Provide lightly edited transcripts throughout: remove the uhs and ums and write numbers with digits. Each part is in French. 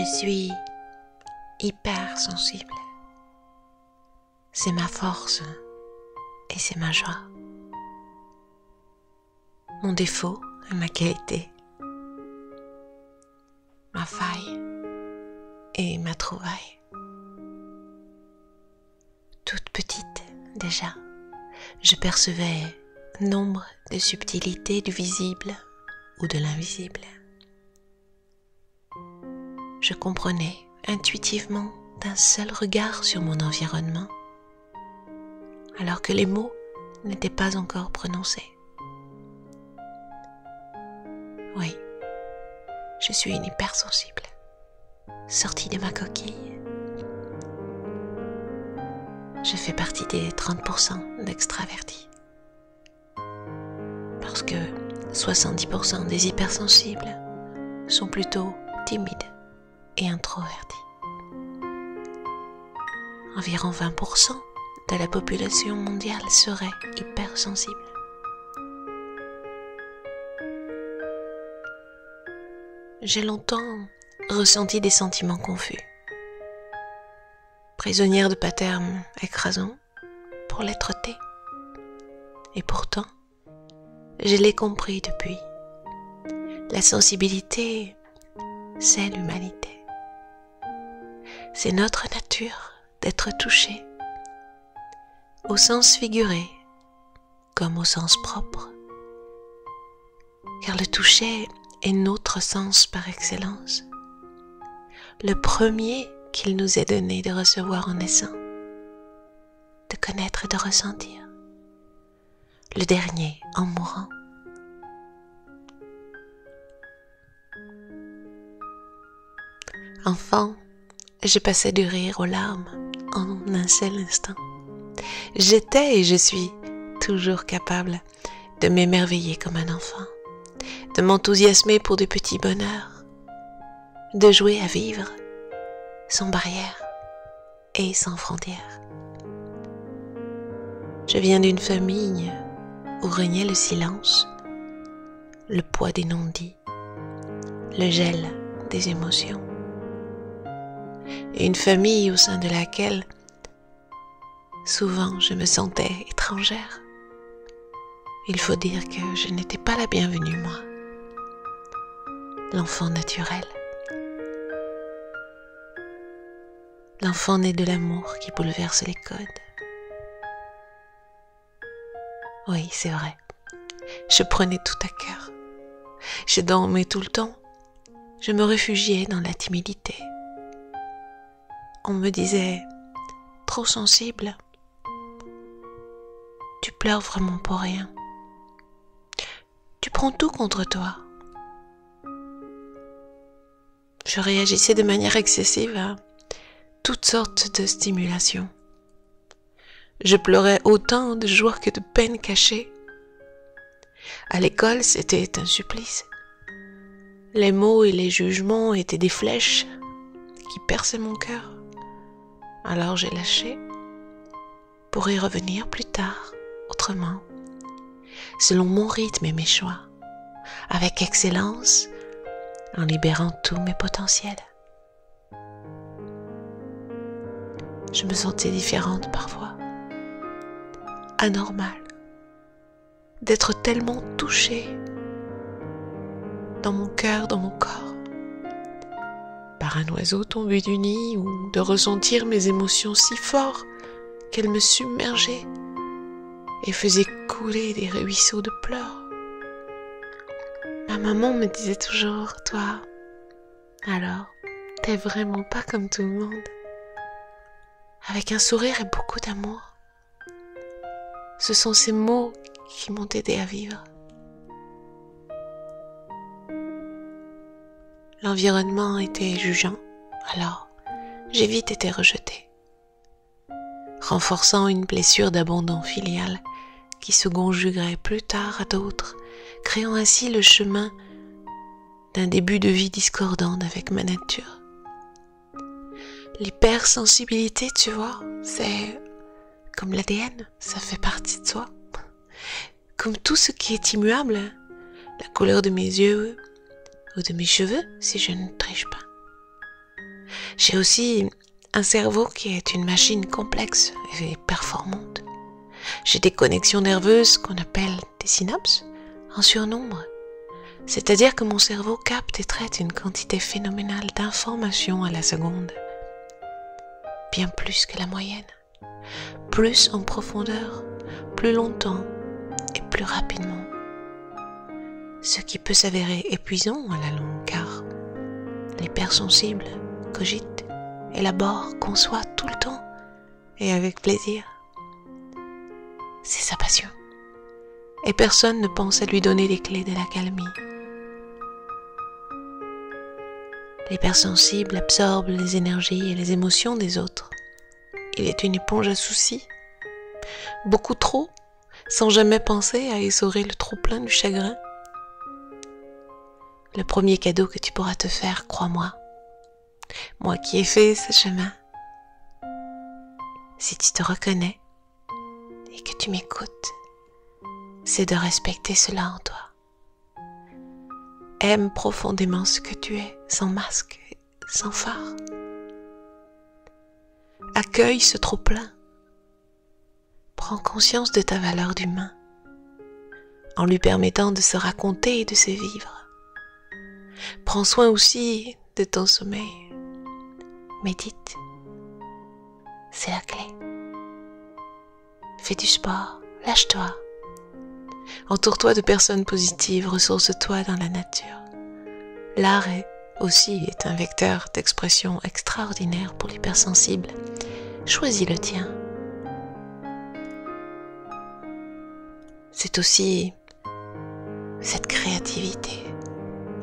Je suis hypersensible. C'est ma force et c'est ma joie. Mon défaut et ma qualité. Ma faille et ma trouvaille. Toute petite déjà, je percevais nombre de subtilités du visible ou de l'invisible. Je comprenais intuitivement d'un seul regard sur mon environnement, alors que les mots n'étaient pas encore prononcés. Oui, je suis une hypersensible, sortie de ma coquille. Je fais partie des 30% d'extravertis, parce que 70% des hypersensibles sont plutôt timides et introvertis. Environ 20% de la population mondiale serait hypersensible. J'ai longtemps ressenti des sentiments confus, prisonnière de patterns écrasants pour l'être-té. Et pourtant, je l'ai compris depuis. La sensibilité, c'est l'humanité. C'est notre nature d'être touché, au sens figuré comme au sens propre, car le toucher est notre sens par excellence, le premier qu'il nous est donné de recevoir en naissant, de connaître et de ressentir, le dernier en mourant. Enfant, je passais du rire aux larmes en un seul instant. J'étais et je suis toujours capable de m'émerveiller comme un enfant, de m'enthousiasmer pour de petits bonheurs, de jouer à vivre sans barrière et sans frontières. Je viens d'une famille où régnait le silence, le poids des non-dits, le gel des émotions. Et une famille au sein de laquelle souvent je me sentais étrangère. Il faut dire que je n'étais pas la bienvenue, moi, l'enfant naturel, l'enfant né de l'amour qui bouleverse les codes. Oui, c'est vrai, je prenais tout à cœur, je dormais tout le temps, je me réfugiais dans la timidité. On me disait, trop sensible, tu pleures vraiment pour rien, tu prends tout contre toi. Je réagissais de manière excessive à toutes sortes de stimulations. Je pleurais autant de joie que de peine cachée. À l'école, c'était un supplice. Les mots et les jugements étaient des flèches qui perçaient mon cœur. Alors j'ai lâché pour y revenir plus tard, autrement, selon mon rythme et mes choix, avec excellence, en libérant tous mes potentiels. Je me sentais différente parfois, anormale, d'être tellement touchée dans mon cœur, dans mon corps, par un oiseau tombé du nid ou de ressentir mes émotions si fort qu'elles me submergeaient et faisaient couler des ruisseaux de pleurs. Ma maman me disait toujours, toi, alors, t'es vraiment pas comme tout le monde. Avec un sourire et beaucoup d'amour. Ce sont ces mots qui m'ont aidé à vivre. L'environnement était jugeant, alors j'ai vite été rejetée, renforçant une blessure d'abandon filial qui se conjuguerait plus tard à d'autres, créant ainsi le chemin d'un début de vie discordante avec ma nature. L'hypersensibilité, tu vois, c'est comme l'ADN, ça fait partie de soi. Comme tout ce qui est immuable, la couleur de mes yeux ou de mes cheveux si je ne triche pas. J'ai aussi un cerveau qui est une machine complexe et performante. J'ai des connexions nerveuses qu'on appelle des synapses en surnombre. C'est-à-dire que mon cerveau capte et traite une quantité phénoménale d'informations à la seconde. Bien plus que la moyenne. Plus en profondeur, plus longtemps et plus rapidement. Ce qui peut s'avérer épuisant à la longue car l'hypersensible cogite, élabore, conçoit tout le temps et avec plaisir. C'est sa passion. Et personne ne pense à lui donner les clés de l'accalmie. L'hypersensible absorbe les énergies et les émotions des autres. Il est une éponge à soucis. Beaucoup trop, sans jamais penser à essorer le trop-plein du chagrin. Le premier cadeau que tu pourras te faire, crois-moi, moi qui ai fait ce chemin, si tu te reconnais et que tu m'écoutes, c'est de respecter cela en toi. Aime profondément ce que tu es, sans masque, sans phare. Accueille ce trop-plein. Prends conscience de ta valeur d'humain, en lui permettant de se raconter et de se vivre. Prends soin aussi de ton sommeil. Médite. C'est la clé. Fais du sport, lâche-toi. Entoure-toi de personnes positives, ressource-toi dans la nature. L'art aussi est un vecteur d'expression extraordinaire pour l'hypersensible. Choisis le tien. C'est aussi cette créativité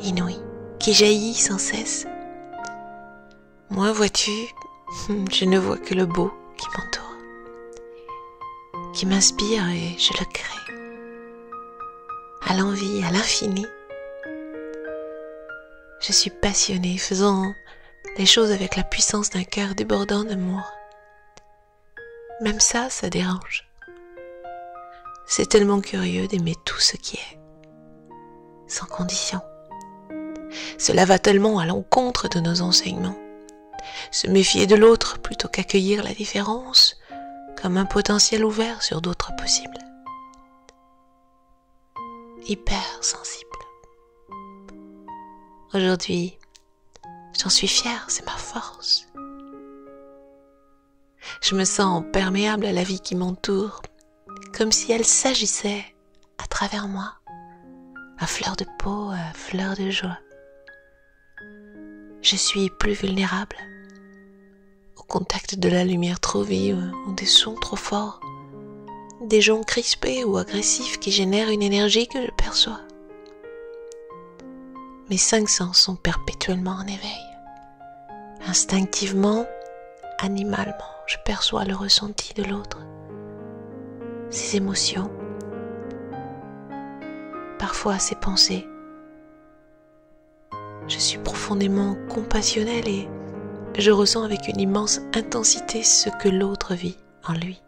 inouïe qui jaillit sans cesse. Moi, vois-tu, je ne vois que le beau qui m'entoure, qui m'inspire et je le crée. À l'envie, à l'infini. Je suis passionnée, faisant les choses avec la puissance d'un cœur débordant d'amour. Même ça dérange. C'est tellement curieux d'aimer tout ce qui est, sans condition. Cela va tellement à l'encontre de nos enseignements. Se méfier de l'autre plutôt qu'accueillir la différence comme un potentiel ouvert sur d'autres possibles. Hypersensible. Aujourd'hui, j'en suis fière, c'est ma force. Je me sens perméable à la vie qui m'entoure, comme si elle s'agissait à travers moi, à fleur de peau, à fleur de joie. Je suis plus vulnérable au contact de la lumière trop vive ou des sons trop forts, des gens crispés ou agressifs qui génèrent une énergie que je perçois. Mes 5 sens sont perpétuellement en éveil. Instinctivement, animalement, je perçois le ressenti de l'autre, ses émotions, parfois ses pensées. Je suis profondément compassionnelle et je ressens avec une immense intensité ce que l'autre vit en lui.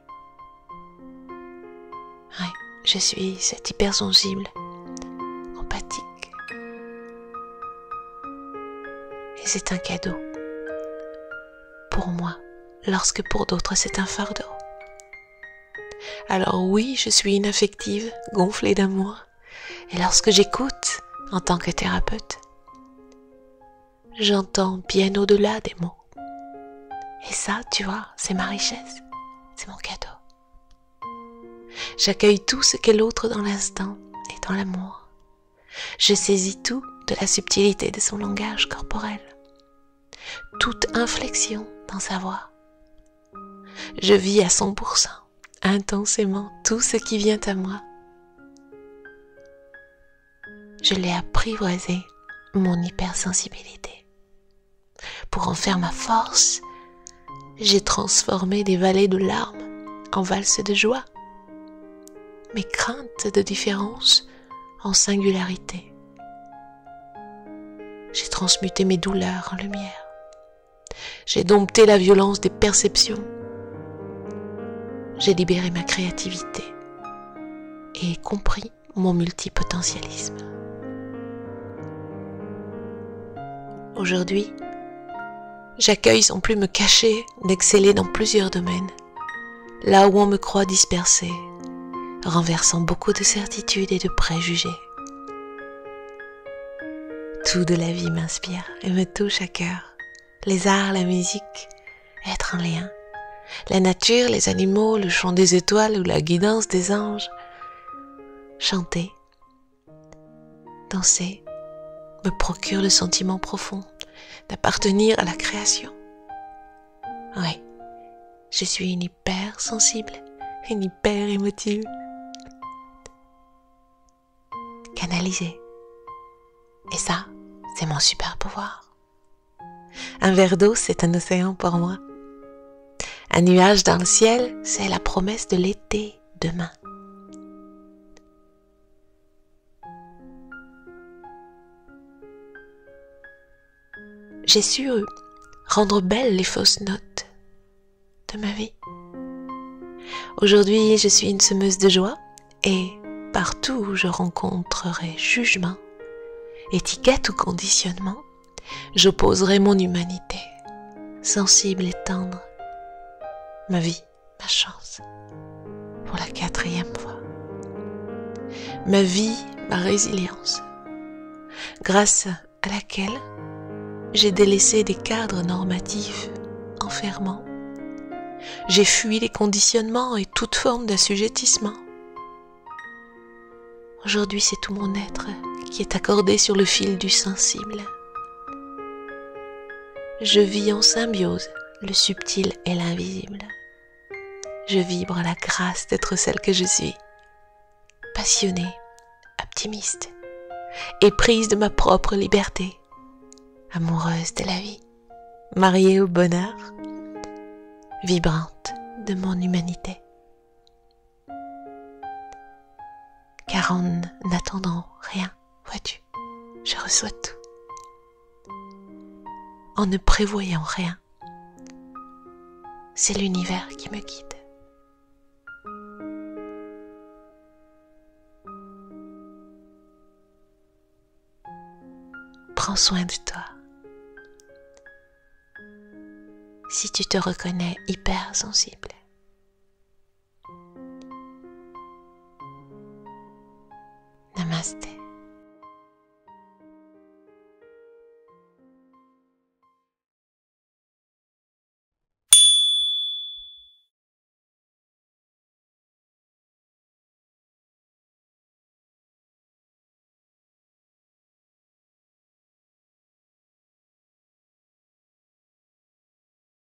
Ouais, je suis cette hypersensible, empathique. Et c'est un cadeau pour moi, lorsque pour d'autres c'est un fardeau. Alors oui, je suis une affective, gonflée d'amour. Et lorsque j'écoute, en tant que thérapeute, j'entends bien au-delà des mots. Et ça, tu vois, c'est ma richesse, c'est mon cadeau. J'accueille tout ce qu'est l'autre dans l'instant et dans l'amour. Je saisis tout de la subtilité de son langage corporel, toute inflexion dans sa voix. Je vis à 100%, intensément, tout ce qui vient à moi. Je l'ai apprivoisé, mon hypersensibilité. Pour en faire ma force, j'ai transformé des vallées de larmes en valses de joie, mes craintes de différence en singularité. J'ai transmuté mes douleurs en lumière. J'ai dompté la violence des perceptions. J'ai libéré ma créativité et compris mon multipotentialisme. Aujourd'hui, J'accueille sans plus me cacher d'exceller dans plusieurs domaines, là où on me croit dispersé, renversant beaucoup de certitudes et de préjugés. Tout de la vie m'inspire et me touche à cœur. Les arts, la musique, être en lien. La nature, les animaux, le chant des étoiles ou la guidance des anges. Chanter, danser, me procure le sentiment profond d'appartenir à la création. Oui, je suis une hypersensible, une hyper émotive. Canalisée. Et ça, c'est mon super pouvoir. Un verre d'eau, c'est un océan pour moi. Un nuage dans le ciel, c'est la promesse de l'été demain. J'ai su rendre belles les fausses notes de ma vie. Aujourd'hui, je suis une semeuse de joie et partout où je rencontrerai jugement, étiquette ou conditionnement, j'opposerai mon humanité, sensible et tendre, ma vie, ma chance, pour la 4e fois. Ma vie, ma résilience, grâce à laquelle j'ai délaissé des cadres normatifs enfermants. J'ai fui les conditionnements et toute forme d'assujettissement. Aujourd'hui, c'est tout mon être qui est accordé sur le fil du sensible. Je vis en symbiose le subtil et l'invisible. Je vibre à la grâce d'être celle que je suis, passionnée, optimiste, éprise de ma propre liberté, amoureuse de la vie, mariée au bonheur, vibrante de mon humanité. Car en n'attendant rien, vois-tu, je reçois tout. En ne prévoyant rien, c'est l'univers qui me guide. Prends soin de toi. Si tu te reconnais hypersensible. Namasté.